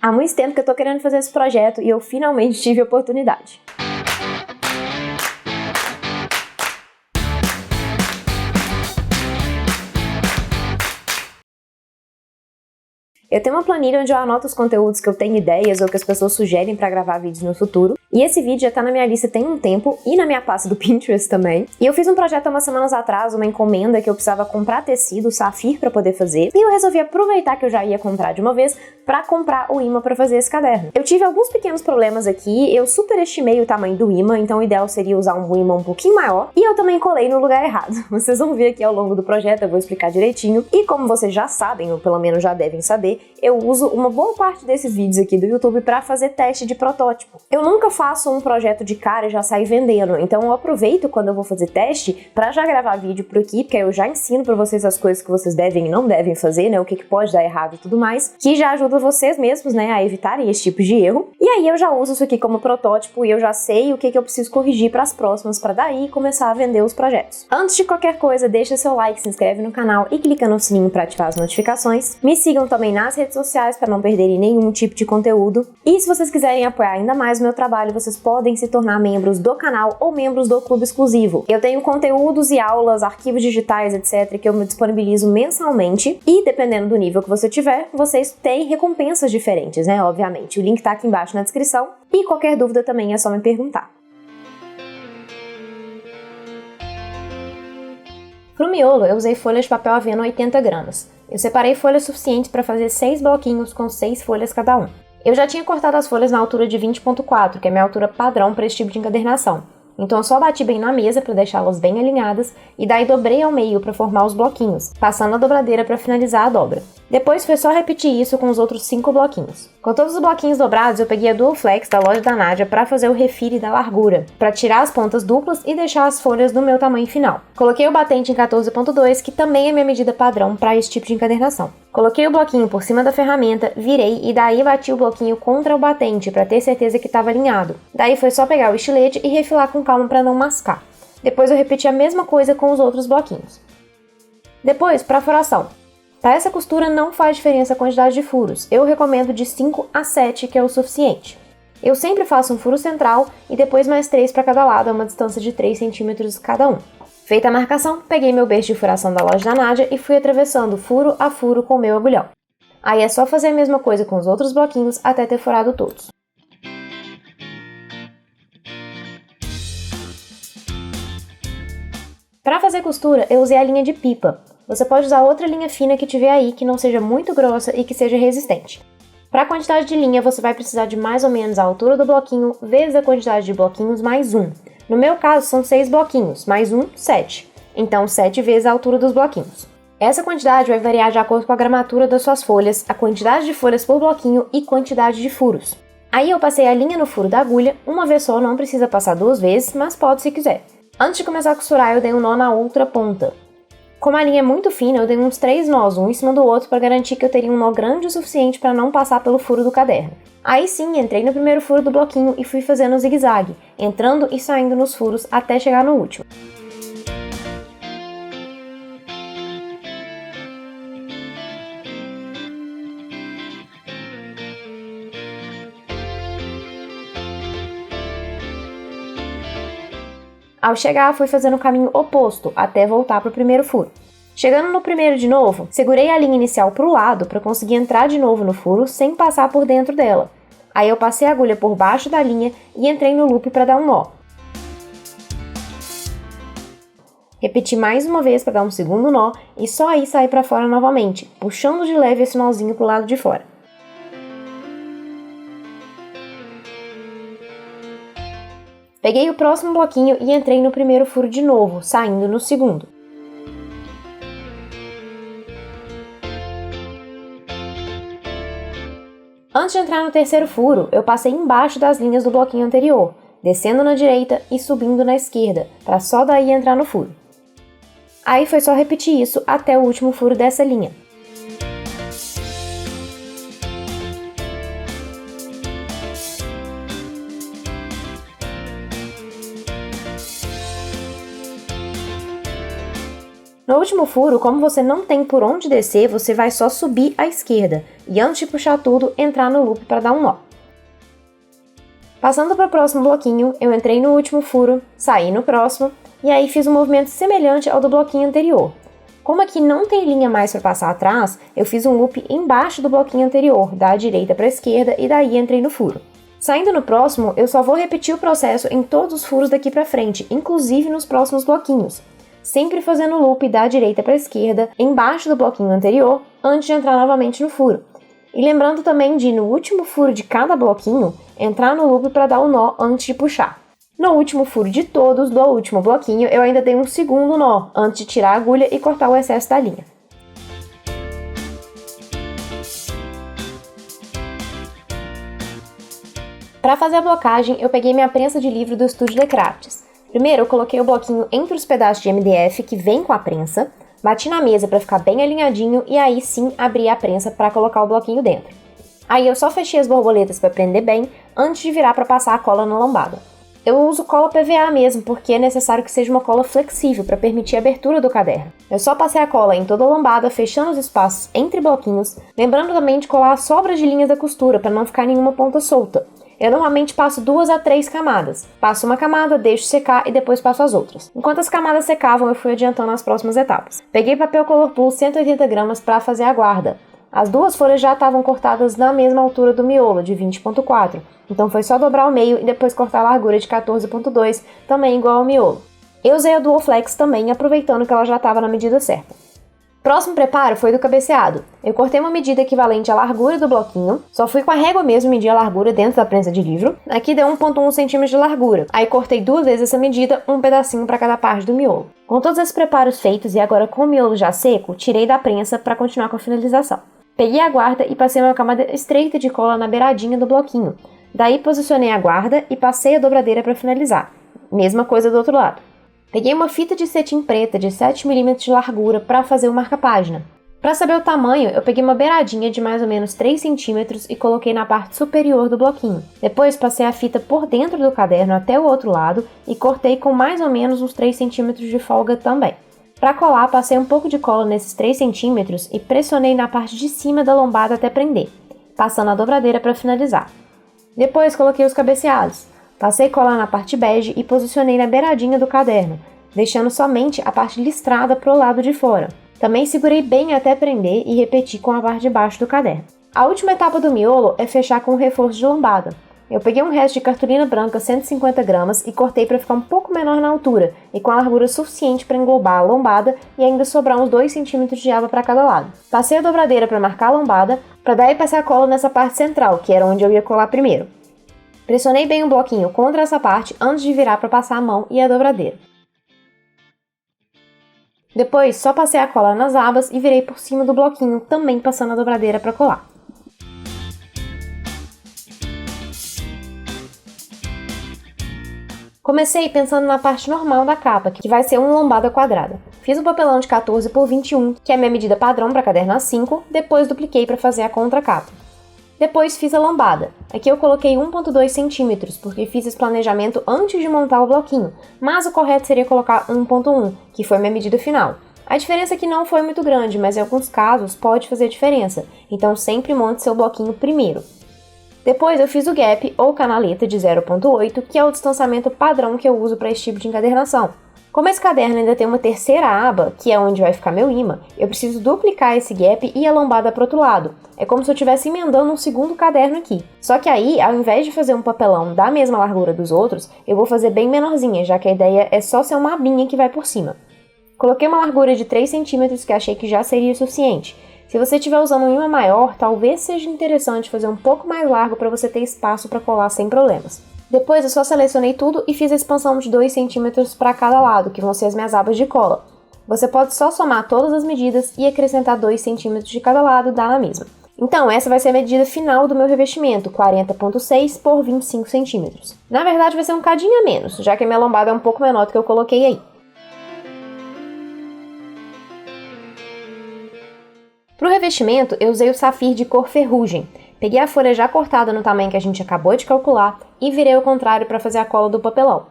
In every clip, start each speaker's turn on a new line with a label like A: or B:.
A: Há muito tempo que eu tô querendo fazer esse projeto e eu finalmente tive a oportunidade. Eu tenho uma planilha onde eu anoto os conteúdos que eu tenho ideias ou que as pessoas sugerem pra gravar vídeos no futuro. E esse vídeo já tá na minha lista tem um tempo e na minha pasta do Pinterest também. E eu fiz um projeto há umas semanas atrás, uma encomenda que eu precisava comprar tecido, safir pra poder fazer. E eu resolvi aproveitar que eu já ia comprar de uma vez pra comprar o imã pra fazer esse caderno. Eu tive alguns pequenos problemas aqui, eu superestimei o tamanho do imã, então o ideal seria usar um imã um pouquinho maior. E eu também colei no lugar errado. Vocês vão ver aqui ao longo do projeto, eu vou explicar direitinho. E como vocês já sabem, ou pelo menos já devem saber, eu uso uma boa parte desses vídeos aqui do YouTube para fazer teste de protótipo. Eu nunca faço um projeto de cara e já saio vendendo, então eu aproveito quando eu vou fazer teste para já gravar vídeo por aqui, porque aí eu já ensino para vocês as coisas que vocês devem e não devem fazer, né, o que pode dar errado e tudo mais, que já ajuda vocês mesmos, né, a evitarem esse tipo de erro. E aí eu já uso isso aqui como protótipo e eu já sei o que eu preciso corrigir para as próximas, para daí começar a vender os projetos. Antes de qualquer coisa, deixa seu like, se inscreve no canal e clica no sininho para ativar as notificações. Me sigam também nas redes sociais para não perderem nenhum tipo de conteúdo. E se vocês quiserem apoiar ainda mais o meu trabalho, vocês podem se tornar membros do canal ou membros do clube exclusivo. Eu tenho conteúdos e aulas, arquivos digitais, etc, que eu me disponibilizo mensalmente e dependendo do nível que você tiver, vocês têm recompensas diferentes, né, obviamente. O link tá aqui embaixo na descrição e qualquer dúvida também é só me perguntar. Pro miolo, eu usei folhas de papel avena 80 gramas. Eu separei folhas suficientes para fazer 6 bloquinhos com 6 folhas cada um. Eu já tinha cortado as folhas na altura de 20.4, que é a minha altura padrão para esse tipo de encadernação. Então eu só bati bem na mesa para deixá-las bem alinhadas e daí dobrei ao meio para formar os bloquinhos, passando a dobradeira para finalizar a dobra. Depois foi só repetir isso com os outros 5 bloquinhos. Com todos os bloquinhos dobrados, eu peguei a Dual Flex da loja da Nádia para fazer o refire da largura, para tirar as pontas duplas e deixar as folhas do meu tamanho final. Coloquei o batente em 14.2, que também é minha medida padrão para esse tipo de encadernação. Coloquei o bloquinho por cima da ferramenta, virei e daí bati o bloquinho contra o batente para ter certeza que estava alinhado. Daí foi só pegar o estilete e refilar com calma para não mascar. Depois eu repeti a mesma coisa com os outros bloquinhos. Depois, para furação. Para essa costura não faz diferença a quantidade de furos, eu recomendo de 5 a 7, que é o suficiente. Eu sempre faço um furo central e depois mais 3 para cada lado, a uma distância de 3 centímetros cada um. Feita a marcação, peguei meu beiço de furação da loja da Nádia e fui atravessando furo a furo com o meu agulhão. Aí é só fazer a mesma coisa com os outros bloquinhos até ter furado todos. Para fazer costura, eu usei a linha de pipa. Você pode usar outra linha fina que tiver aí, que não seja muito grossa e que seja resistente. Para a quantidade de linha, você vai precisar de mais ou menos a altura do bloquinho vezes a quantidade de bloquinhos mais 1. No meu caso, são 6 bloquinhos, mais 1, 7. Então, 7 vezes a altura dos bloquinhos. Essa quantidade vai variar de acordo com a gramatura das suas folhas, a quantidade de folhas por bloquinho e quantidade de furos. Aí eu passei a linha no furo da agulha, uma vez só, não precisa passar 2 vezes, mas pode se quiser. Antes de começar a costurar, eu dei um nó na outra ponta. Como a linha é muito fina, eu dei uns 3 nós, um em cima do outro, para garantir que eu teria um nó grande o suficiente para não passar pelo furo do caderno. Aí sim, entrei no primeiro furo do bloquinho e fui fazendo zigue-zague, entrando e saindo nos furos até chegar no último. Ao chegar, fui fazendo o caminho oposto, até voltar para o primeiro furo. Chegando no primeiro de novo, segurei a linha inicial para o lado para conseguir entrar de novo no furo sem passar por dentro dela. Aí eu passei a agulha por baixo da linha e entrei no loop para dar um nó. Repeti mais uma vez para dar um segundo nó e só aí saí para fora novamente, puxando de leve esse nozinho para o lado de fora. Peguei o próximo bloquinho e entrei no primeiro furo de novo, saindo no segundo. Antes de entrar no terceiro furo, eu passei embaixo das linhas do bloquinho anterior, descendo na direita e subindo na esquerda, para só daí entrar no furo. Aí foi só repetir isso até o último furo dessa linha. No último furo, como você não tem por onde descer, você vai só subir à esquerda e antes de puxar tudo, entrar no loop para dar um nó. Passando para o próximo bloquinho, eu entrei no último furo, saí no próximo e aí fiz um movimento semelhante ao do bloquinho anterior. Como aqui não tem linha mais para passar atrás, eu fiz um loop embaixo do bloquinho anterior, da direita para a esquerda e daí entrei no furo. Saindo no próximo, eu só vou repetir o processo em todos os furos daqui para frente, inclusive nos próximos bloquinhos, sempre fazendo o loop da direita para a esquerda, embaixo do bloquinho anterior, antes de entrar novamente no furo. E lembrando também de, no último furo de cada bloquinho, entrar no loop para dar o nó antes de puxar. No último furo de todos do último bloquinho, eu ainda dei um segundo nó, antes de tirar a agulha e cortar o excesso da linha. Para fazer a blocagem, eu peguei minha prensa de livro do Estúdio Lecrafts. Primeiro, eu coloquei o bloquinho entre os pedaços de MDF que vem com a prensa, bati na mesa para ficar bem alinhadinho e aí sim abri a prensa para colocar o bloquinho dentro. Aí eu só fechei as borboletas para prender bem antes de virar para passar a cola na lombada. Eu uso cola PVA mesmo, porque é necessário que seja uma cola flexível para permitir a abertura do caderno. Eu só passei a cola em toda a lombada, fechando os espaços entre bloquinhos, lembrando também de colar as sobras de linhas da costura para não ficar nenhuma ponta solta. Eu normalmente passo 2 a 3 camadas. Passo uma camada, deixo secar e depois passo as outras. Enquanto as camadas secavam, eu fui adiantando as próximas etapas. Peguei papel Color Pool 180 gramas para fazer a guarda. As duas folhas já estavam cortadas na mesma altura do miolo, de 20,4. Então foi só dobrar o meio e depois cortar a largura de 14,2, também igual ao miolo. Eu usei a Dual Flex também, aproveitando que ela já estava na medida certa. Próximo preparo foi do cabeceado. Eu cortei uma medida equivalente à largura do bloquinho, só fui com a régua mesmo medir a largura dentro da prensa de livro. Aqui deu 1,1 cm de largura. Aí cortei 2 vezes essa medida, um pedacinho para cada parte do miolo. Com todos esses preparos feitos e agora com o miolo já seco, tirei da prensa para continuar com a finalização. Peguei a guarda e passei uma camada estreita de cola na beiradinha do bloquinho. Daí posicionei a guarda e passei a dobradeira para finalizar. Mesma coisa do outro lado. Peguei uma fita de cetim preta de 7 mm de largura para fazer o marca-página. Para saber o tamanho, eu peguei uma beiradinha de mais ou menos 3 cm e coloquei na parte superior do bloquinho. Depois passei a fita por dentro do caderno até o outro lado e cortei com mais ou menos uns 3 cm de folga também. Para colar, passei um pouco de cola nesses 3 cm e pressionei na parte de cima da lombada até prender, passando a dobradeira para finalizar. Depois coloquei os cabeceados. Passei cola na parte bege e posicionei na beiradinha do caderno, deixando somente a parte listrada pro lado de fora. Também segurei bem até prender e repeti com a parte de baixo do caderno. A última etapa do miolo é fechar com o reforço de lombada. Eu peguei um resto de cartolina branca 150 gramas e cortei para ficar um pouco menor na altura e com a largura suficiente para englobar a lombada e ainda sobrar uns 2 cm de aba para cada lado. Passei a dobradeira para marcar a lombada, para daí passar a cola nessa parte central, que era onde eu ia colar primeiro. Pressionei bem o bloquinho contra essa parte antes de virar para passar a mão e a dobradeira. Depois, só passei a cola nas abas e virei por cima do bloquinho, também passando a dobradeira para colar. Comecei pensando na parte normal da capa, que vai ser uma lombada quadrada. Fiz um papelão de 14 por 21, que é a minha medida padrão para caderno A5, depois dupliquei para fazer a contracapa. Depois fiz a lombada. Aqui eu coloquei 1,2 cm, porque fiz esse planejamento antes de montar o bloquinho, mas o correto seria colocar 1,1, que foi minha medida final. A diferença aqui não foi muito grande, mas em alguns casos pode fazer diferença, então sempre monte seu bloquinho primeiro. Depois eu fiz o gap ou canaleta de 0,8, que é o distanciamento padrão que eu uso para esse tipo de encadernação. Como esse caderno ainda tem uma terceira aba, que é onde vai ficar meu imã, eu preciso duplicar esse gap e a lombada para o outro lado. É como se eu estivesse emendando um segundo caderno aqui. Só que aí, ao invés de fazer um papelão da mesma largura dos outros, eu vou fazer bem menorzinha, já que a ideia é só ser uma abinha que vai por cima. Coloquei uma largura de 3 cm que achei que já seria suficiente. Se você estiver usando um imã maior, talvez seja interessante fazer um pouco mais largo para você ter espaço para colar sem problemas. Depois eu só selecionei tudo e fiz a expansão de 2 cm para cada lado, que vão ser as minhas abas de cola. Você pode só somar todas as medidas e acrescentar 2 cm de cada lado, dá na mesma. Então essa vai ser a medida final do meu revestimento, 40,6 por 25 cm. Na verdade vai ser um cadinho a menos, já que a minha lombada é um pouco menor do que eu coloquei aí. Para o revestimento, eu usei o safir de cor ferrugem. Peguei a folha já cortada no tamanho que a gente acabou de calcular e virei ao contrário para fazer a cola do papelão.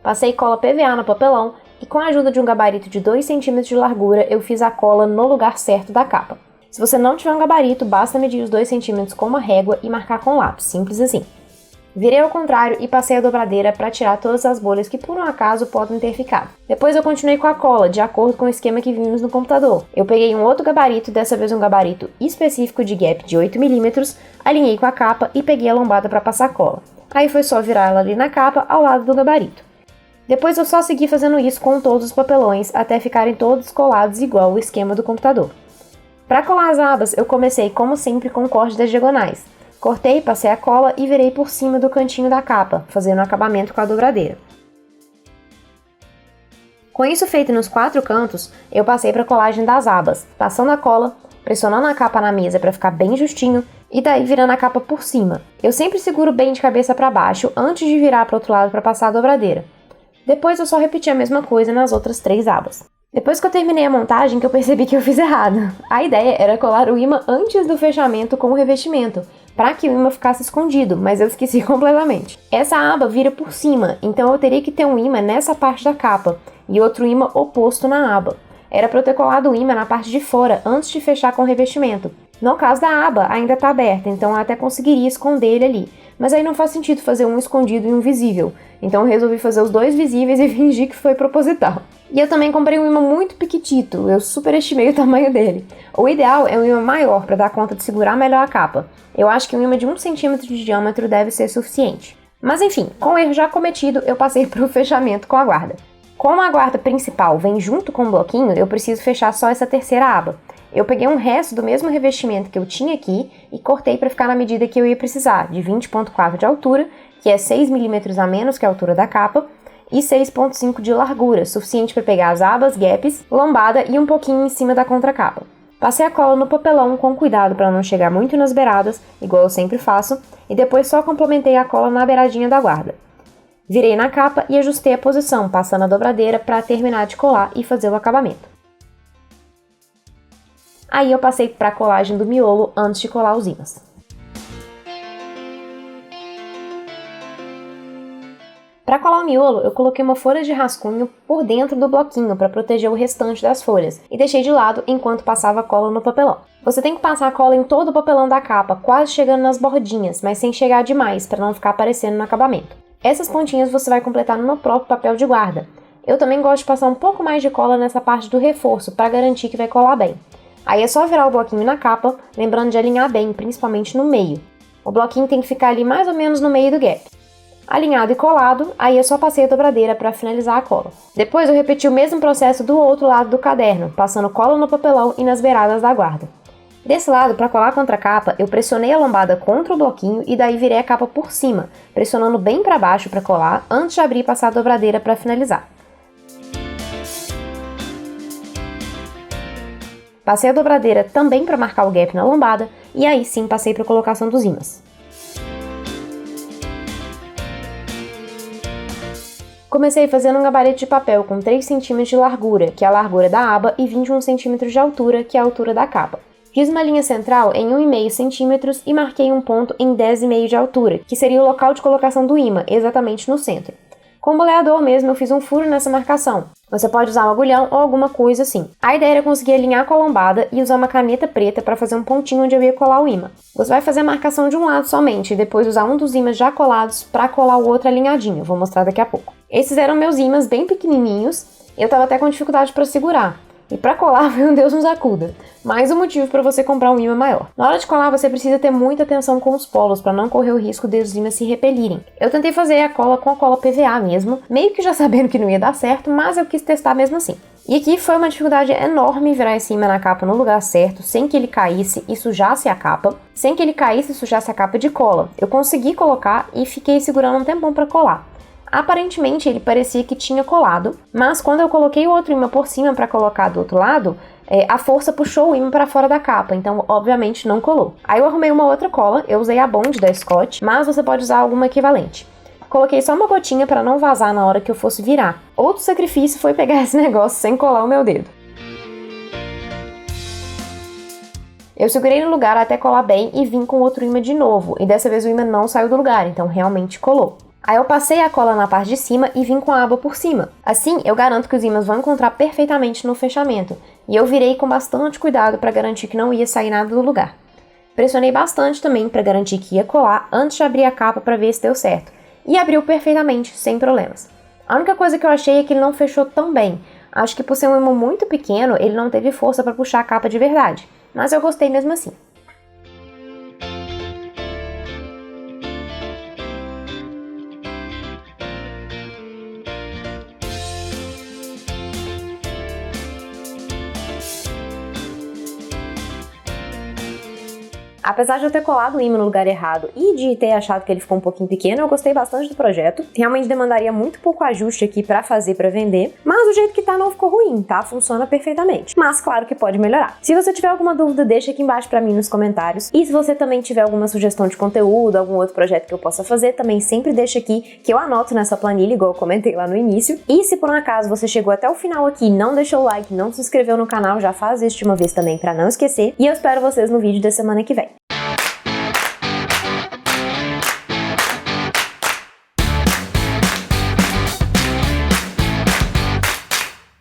A: Passei cola PVA no papelão e com a ajuda de um gabarito de 2 cm de largura, eu fiz a cola no lugar certo da capa. Se você não tiver um gabarito, basta medir os 2 cm com uma régua e marcar com lápis, simples assim. Virei ao contrário e passei a dobradeira para tirar todas as bolhas que por um acaso podem ter ficado. Depois eu continuei com a cola, de acordo com o esquema que vimos no computador. Eu peguei um outro gabarito, dessa vez um gabarito específico de gap de 8 mm, alinhei com a capa e peguei a lombada para passar cola. Aí foi só virar ela ali na capa, ao lado do gabarito. Depois eu só segui fazendo isso com todos os papelões, até ficarem todos colados igual o esquema do computador. Para colar as abas, eu comecei, como sempre, com o corte das diagonais. Cortei, passei a cola e virei por cima do cantinho da capa, fazendo o acabamento com a dobradeira. Com isso feito nos 4 cantos, eu passei para a colagem das abas, passando a cola, pressionando a capa na mesa para ficar bem justinho e daí virando a capa por cima. Eu sempre seguro bem de cabeça para baixo antes de virar para o outro lado para passar a dobradeira. Depois eu só repeti a mesma coisa nas outras 3 abas. Depois que eu terminei a montagem, que eu percebi que eu fiz errado. A ideia era colar o imã antes do fechamento com o revestimento, para que o imã ficasse escondido, mas eu esqueci completamente. Essa aba vira por cima, então eu teria que ter um imã nessa parte da capa e outro imã oposto na aba. Era para eu ter colado o imã na parte de fora antes de fechar com o revestimento. No caso da aba, ainda está aberta, então eu até conseguiria esconder ele ali. Mas aí não faz sentido fazer um escondido e um visível. Então eu resolvi fazer os 2 visíveis e fingir que foi proposital. E eu também comprei um imã muito piquitito, eu superestimei o tamanho dele. O ideal é um imã maior para dar conta de segurar melhor a capa. Eu acho que um imã de 1 cm de diâmetro deve ser suficiente. Mas enfim, com o erro já cometido, eu passei para o fechamento com a guarda. Como a guarda principal vem junto com o bloquinho, eu preciso fechar só essa terceira aba. Eu peguei um resto do mesmo revestimento que eu tinha aqui e cortei para ficar na medida que eu ia precisar, de 20,4 de altura, que é 6 mm a menos que a altura da capa, e 6,5 de largura, suficiente para pegar as abas, gaps, lombada e um pouquinho em cima da contracapa. Passei a cola no papelão com cuidado para não chegar muito nas beiradas, igual eu sempre faço, e depois só complementei a cola na beiradinha da guarda. Virei na capa e ajustei a posição, passando a dobradeira para terminar de colar e fazer o acabamento. Aí eu passei para a colagem do miolo antes de colar os ímãs. Para colar o miolo, eu coloquei uma folha de rascunho por dentro do bloquinho para proteger o restante das folhas e deixei de lado enquanto passava a cola no papelão. Você tem que passar a cola em todo o papelão da capa, quase chegando nas bordinhas, mas sem chegar demais para não ficar aparecendo no acabamento. Essas pontinhas você vai completar no próprio papel de guarda. Eu também gosto de passar um pouco mais de cola nessa parte do reforço para garantir que vai colar bem. Aí é só virar o bloquinho na capa, lembrando de alinhar bem, principalmente no meio. O bloquinho tem que ficar ali mais ou menos no meio do gap. Alinhado e colado, aí eu só passei a dobradeira para finalizar a cola. Depois eu repeti o mesmo processo do outro lado do caderno, passando cola no papelão e nas beiradas da guarda. Desse lado, para colar contra a capa, eu pressionei a lombada contra o bloquinho e daí virei a capa por cima, pressionando bem para baixo para colar, antes de abrir e passar a dobradeira para finalizar. Passei a dobradeira também para marcar o gap na lombada e aí sim passei para a colocação dos ímãs. Comecei fazendo um gabarito de papel com 3 cm de largura, que é a largura da aba, e 21 cm de altura, que é a altura da capa. Fiz uma linha central em 1,5 cm e marquei um ponto em 10,5 de altura, que seria o local de colocação do ímã, exatamente no centro. Com o boleador mesmo, eu fiz um furo nessa marcação. Você pode usar um agulhão ou alguma coisa assim. A ideia era conseguir alinhar com a lombada e usar uma caneta preta para fazer um pontinho onde eu ia colar o ímã. Você vai fazer a marcação de um lado somente e depois usar um dos ímãs já colados para colar o outro alinhadinho. Vou mostrar daqui a pouco. Esses eram meus ímãs bem pequenininhos. Eu tava até com dificuldade para segurar. E para colar, meu Deus nos acuda. Mais um motivo para você comprar um ímã maior. Na hora de colar, você precisa ter muita atenção com os polos para não correr o risco de os ímãs se repelirem. Eu tentei fazer a cola com a cola PVA mesmo, meio que já sabendo que não ia dar certo, mas eu quis testar mesmo assim. E aqui foi uma dificuldade enorme virar esse ímã na capa no lugar certo, sem que ele caísse e sujasse a capa, sem que ele caísse e sujasse a capa de cola. Eu consegui colocar e fiquei segurando um tempão para colar. Aparentemente ele parecia que tinha colado, mas quando eu coloquei o outro ímã por cima para colocar do outro lado, a força puxou o ímã para fora da capa, então obviamente não colou. Aí eu arrumei uma outra cola, eu usei a Bond da Scott, mas você pode usar alguma equivalente. Coloquei só uma gotinha para não vazar na hora que eu fosse virar. Outro sacrifício foi pegar esse negócio sem colar o meu dedo. Eu segurei no lugar até colar bem e vim com o outro ímã de novo, e dessa vez o ímã não saiu do lugar, então realmente colou. Aí eu passei a cola na parte de cima e vim com a aba por cima. Assim, eu garanto que os ímãs vão encontrar perfeitamente no fechamento. E eu virei com bastante cuidado para garantir que não ia sair nada do lugar. Pressionei bastante também para garantir que ia colar antes de abrir a capa para ver se deu certo. E abriu perfeitamente, sem problemas. A única coisa que eu achei é que ele não fechou tão bem. Acho que por ser um ímã muito pequeno, ele não teve força para puxar a capa de verdade. Mas eu gostei mesmo assim. Apesar de eu ter colado o ímã no lugar errado e de ter achado que ele ficou um pouquinho pequeno, eu gostei bastante do projeto. Realmente demandaria muito pouco ajuste aqui pra fazer pra vender, mas do jeito que tá não ficou ruim, tá? Funciona perfeitamente. Mas claro que pode melhorar. Se você tiver alguma dúvida, deixa aqui embaixo pra mim nos comentários. E se você também tiver alguma sugestão de conteúdo, algum outro projeto que eu possa fazer, também sempre deixa aqui que eu anoto nessa planilha, igual eu comentei lá no início. E se por um acaso você chegou até o final aqui, não deixou o like, não se inscreveu no canal, já faz isso de uma vez também pra não esquecer. E eu espero vocês no vídeo da semana que vem.